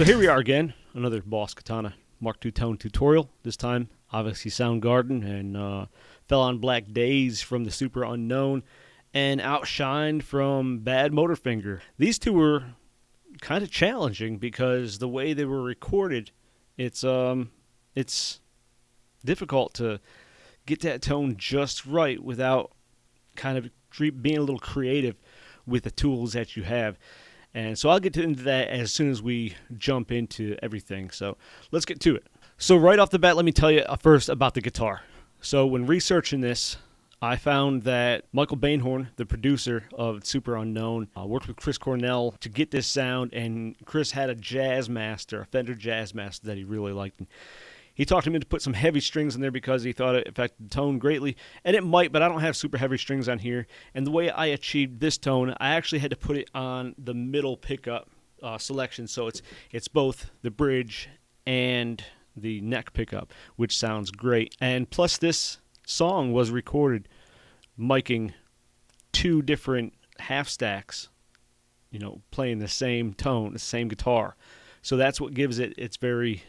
here we are again, another Boss Katana Mk2 tone tutorial. This time, obviously Soundgarden and Fell on Black Days from the Super Unknown and Outshined from Bad Motorfinger. These two were kind of challenging because the way they were recorded, it's difficult to get that tone just right without kind of being a little creative with the tools that you have. And so I'll get into that as soon as we jump into everything. So let's get to it. So right off the bat, let me tell you first about the guitar. So when researching this, I found that Michael Bainhorn, the producer of Super Unknown, worked with Chris Cornell to get this sound, and Chris had a Jazzmaster, a Fender Jazzmaster that he really liked. And he talked him into put some heavy strings in there because he thought it affected the tone greatly. And it might, but I don't have super heavy strings on here. And the way I achieved this tone, I actually had to put it on the middle pickup selection. So it's both the bridge and the neck pickup, which sounds great. And plus this song was recorded miking two different half stacks, playing the same tone, the same guitar. So that's what gives it its very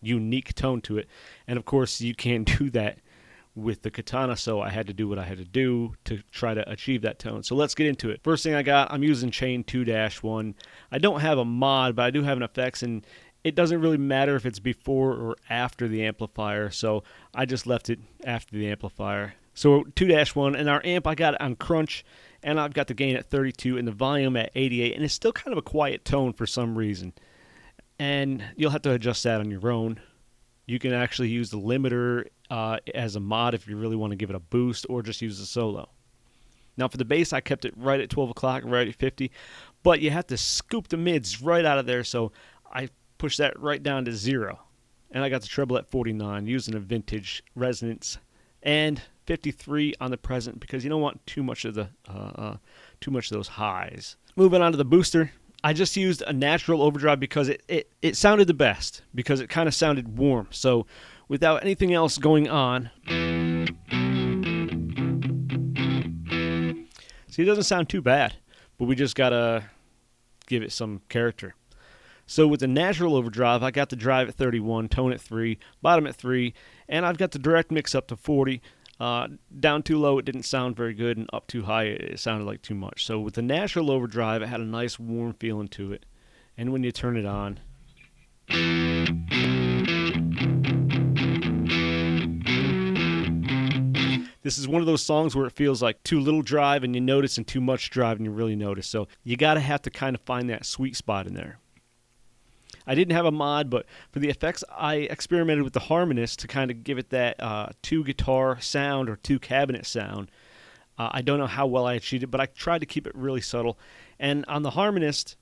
unique tone to it. And of course, you can't do that with the Katana, so I had to do what I had to do to try to achieve that tone. So let's get into it. First thing I got, I'm using Chain 2-1. I don't have a mod, but I do have an effects, and it doesn't really matter if it's before or after the amplifier, so I just left it after the amplifier. So 2-1, and our amp, I got it on crunch, and I've got the gain at 32 and the volume at 88, and it's still kind of a quiet tone for some reason. And you'll have to adjust that on your own. You can actually use the limiter as a mod if you really want to give it a boost, or just use the solo. Now for the bass, I kept it right at 12 o'clock, right at 50, but you have to scoop the mids right out of there, so I pushed that right down to 0. And I got the treble at 49 using a vintage resonance, and 53 on the present because you don't want too much of those highs. Moving on to the booster, I just used a natural overdrive because it sounded the best, because it kind of sounded warm. So without anything else going on, see, it doesn't sound too bad, but we just got to give it some character. So with the natural overdrive, I got the drive at 31, tone at 3, bottom at 3, and I've got the direct mix up to 40. Down too low, it didn't sound very good, and up too high, it sounded like too much. So with the natural overdrive, it had a nice warm feeling to it. And when you turn it on, this is one of those songs where it feels like too little drive and you notice, and too much drive and you really notice. So you got to have to kind of find that sweet spot in there. I didn't have a mod, but for the effects, I experimented with the harmonist to kind of give it that two guitar sound or two cabinet sound. I don't know how well I achieved it, but I tried to keep it really subtle. And on the harmonist,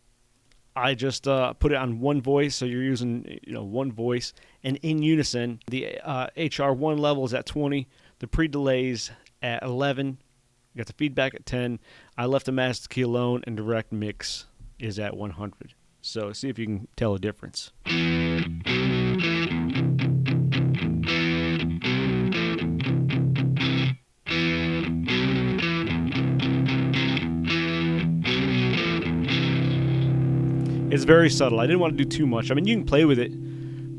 I just put it on one voice, so you're using one voice, and in unison. The HR1 level is at 20, the pre-delays at 11, you got the feedback at 10. I left the master key alone, and direct mix is at 100. So see if you can tell a difference. It's very subtle. I didn't want to do too much. I mean, you can play with it.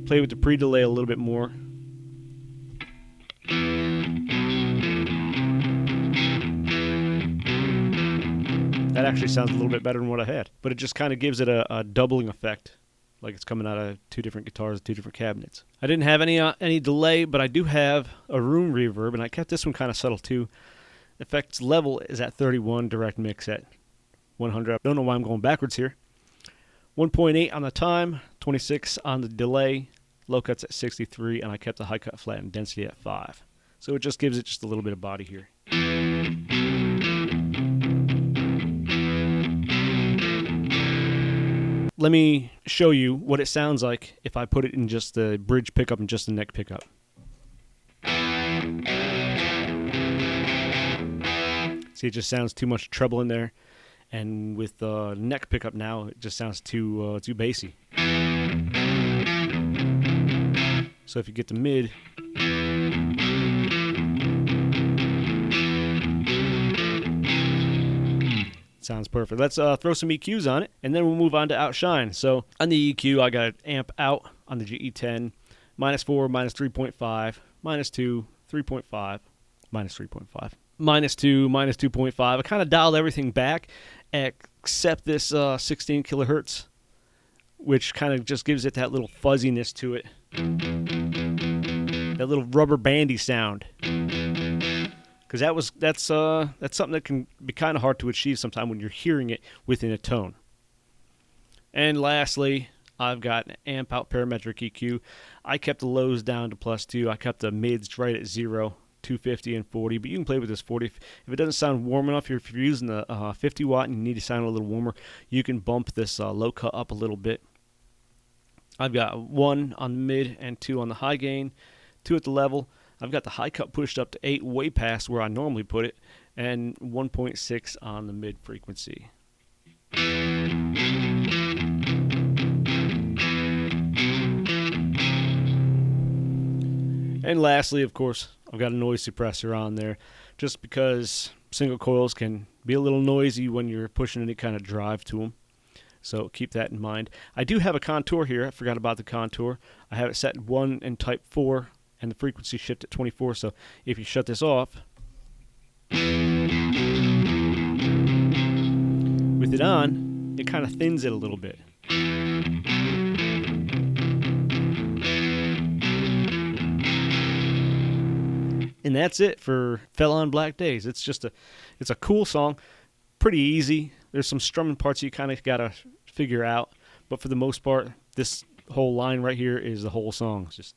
Play with the pre-delay a little bit more. That actually sounds a little bit better than what I had. But it just kind of gives it a doubling effect, like it's coming out of two different guitars, two different cabinets. I didn't have any delay, but I do have a room reverb, and I kept this one kind of subtle too. Effects level is at 31, direct mix at 100. I don't know why I'm going backwards here. 1.8 on the time, 26 on the delay, low cuts at 63, and I kept the high cut flat and density at 5. So it just gives it just a little bit of body here. Let me show you what it sounds like if I put it in just the bridge pickup and just the neck pickup. See, it just sounds too much treble in there, and with the neck pickup now, it just sounds too bassy. So if you get the mid, Sounds perfect. Let's throw some EQs on it, and then we'll move on to outshine. So on the EQ, I got amp out on the GE10, -4, -3.5, -2, 3.5, -3.5, -2, -2.5. I kind of dialed everything back except this 16 kilohertz, which kind of just gives it that little fuzziness to it, that little rubber bandy sound. Because that's something that can be kind of hard to achieve sometimes when you're hearing it within a tone. And lastly, I've got an amp out parametric EQ. I kept the lows down to +2. I kept the mids right at 0, 250 and 40. But you can play with this 40. If it doesn't sound warm enough, if you're using the 50 watt and you need to sound a little warmer, you can bump this low cut up a little bit. I've got 1 on the mid and 2 on the high gain, 2 at the level. I've got the high cut pushed up to 8, way past where I normally put it, and 1.6 on the mid frequency. And lastly, of course, I've got a noise suppressor on there, just because single coils can be a little noisy when you're pushing any kind of drive to them. So keep that in mind. I do have a contour here. I forgot about the contour. I have it set 1 and type 4. And the frequency shift at 24, so if you shut this off, with it on, it kind of thins it a little bit. And that's it for Fell on Black Days. It's a cool song, pretty easy. There's some strumming parts you kind of got to figure out, but for the most part, this whole line right here is the whole song. It's just...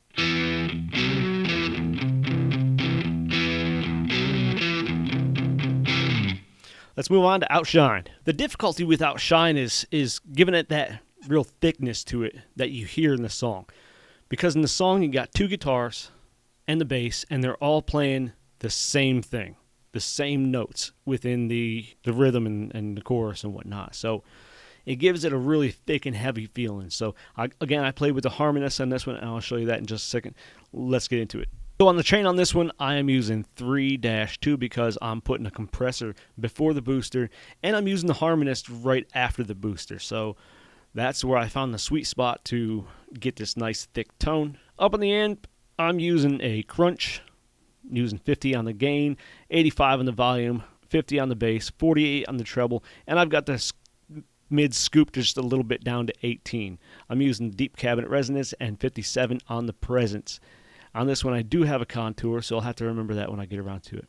Let's move on to outshine. The difficulty with outshine is giving it that real thickness to it that you hear in the song. Because in the song you got 2 guitars and the bass, and they're all playing the same thing, the same notes within the rhythm and the chorus and whatnot. So it gives it a really thick and heavy feeling. So I played with the harmonists on this one, and I'll show you that in just a second. Let's get into it. So on the train on this one, I am using 3-2 because I'm putting a compressor before the booster, and I'm using the harmonist right after the booster. So that's where I found the sweet spot to get this nice thick tone. Up on the end, I'm using a crunch, using 50 on the gain, 85 on the volume, 50 on the bass, 48 on the treble, and I've got this mid scoop just a little bit down to 18. I'm using deep cabinet resonance and 57 on the presence. On this one, I do have a contour, so I'll have to remember that when I get around to it.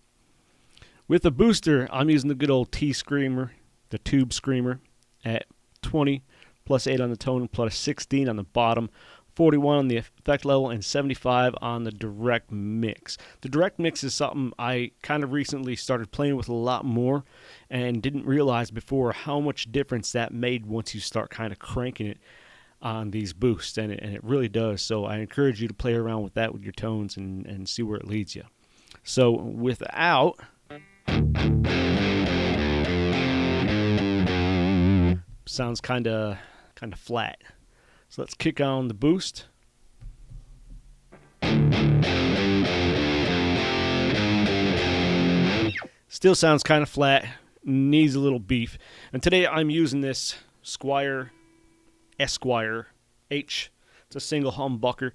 With the booster, I'm using the good old T-Screamer, the Tube Screamer, at 20, +8 on the tone, +16 on the bottom, 41 on the effect level, and 75 on the direct mix. The direct mix is something I kind of recently started playing with a lot more and didn't realize before how much difference that made once you start kind of cranking it on these boosts, and it really does. So I encourage you to play around with that with your tones and see where it leads you. So without, sounds kind of flat. So let's kick on the boost. Still sounds kind of flat, needs a little beef. And today I'm using this Esquire H. It's a single humbucker,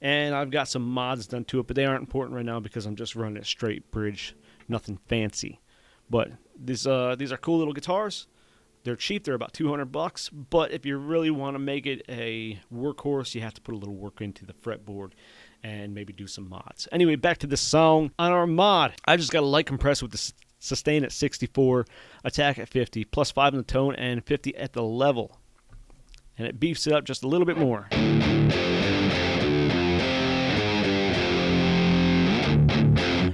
and I've got some mods done to it, but they aren't important right now because I'm just running it straight bridge, nothing fancy. But these are cool little guitars. They're cheap. They're about $200, but if you really want to make it a workhorse, you have to put a little work into the fretboard and maybe do some mods. Anyway, back to the song. On our mod, I just got a light compressor with the sustain at 64, attack at 50, +5 on the tone, and 50 at the level. And it beefs it up just a little bit more.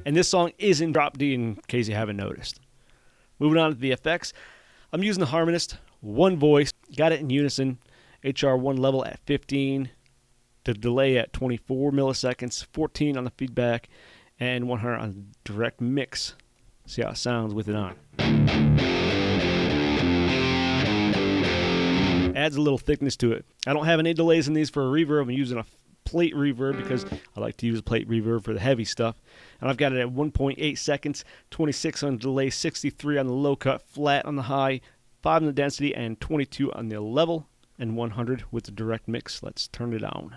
And this song is in drop D in case you haven't noticed. Moving on to the effects. I'm using the harmonist, one voice, got it in unison, HR1 level at 15, the delay at 24 milliseconds, 14 on the feedback, and 100 on the direct mix. See how it sounds with it on. Adds a little thickness to it. I don't have any delays in these for a reverb. I'm using a plate reverb because I like to use a plate reverb for the heavy stuff. And I've got it at 1.8 seconds, 26 on the delay, 63 on the low cut, flat on the high, 5 on the density, and 22 on the level, and 100 with the direct mix. Let's turn it on.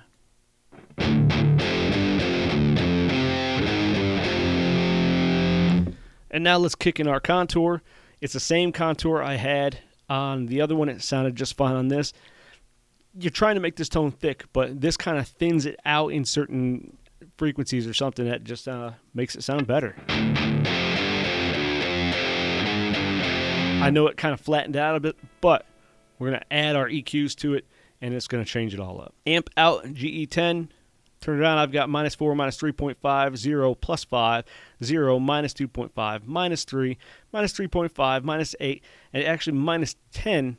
And now let's kick in our contour. It's the same contour I had on the other one. It sounded just fine on this. You're trying to make this tone thick, but this kind of thins it out in certain frequencies or something that just makes it sound better. I know it kind of flattened out a bit, but we're going to add our EQs to it, and it's going to change it all up. Amp out GE10. Turn it on. I've got -4, -3.5, 0, +5, 0, -2.5, -3, -3.5, -8, and actually -10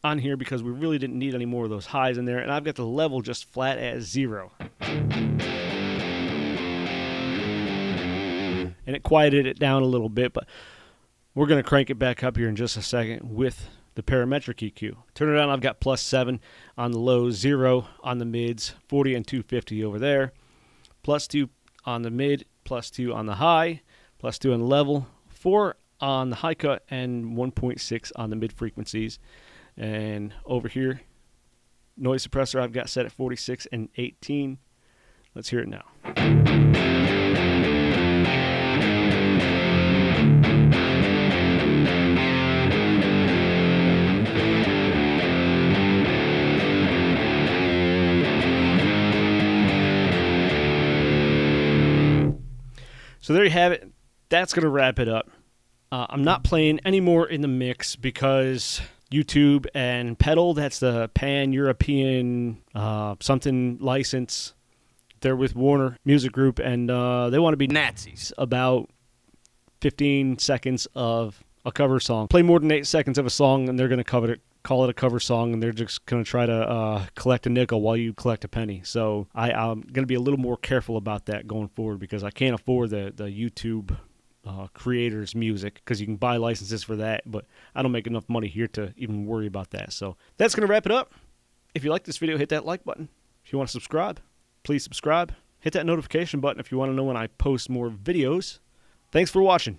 on here because we really didn't need any more of those highs in there. And I've got the level just flat at 0. And it quieted it down a little bit, but we're going to crank it back up here in just a second with the parametric EQ. Turn it on. I've got +7 on the lows, 0 on the mids, 40 and 250 over there, +2 on the mid, +2 on the high, +2 on the level, 4 on the high cut, and 1.6 on the mid frequencies. And over here, noise suppressor I've got set at 46 and 18. Let's hear it now. So there you have it. That's going to wrap it up. I'm not playing any more in the mix because YouTube and Pedal, that's the Pan-European something license. They're with Warner Music Group, and they want to be Nazis about 15 seconds of a cover song. Play more than 8 seconds of a song, and they're going to call it a cover song, and they're just going to try to collect a nickel while you collect a penny. So I'm going to be a little more careful about that going forward because I can't afford the YouTube creators' music because you can buy licenses for that, but I don't make enough money here to even worry about that. So that's going to wrap it up. If you like this video, hit that like button. If you want to subscribe, please subscribe. Hit that notification button if you want to know when I post more videos. Thanks for watching.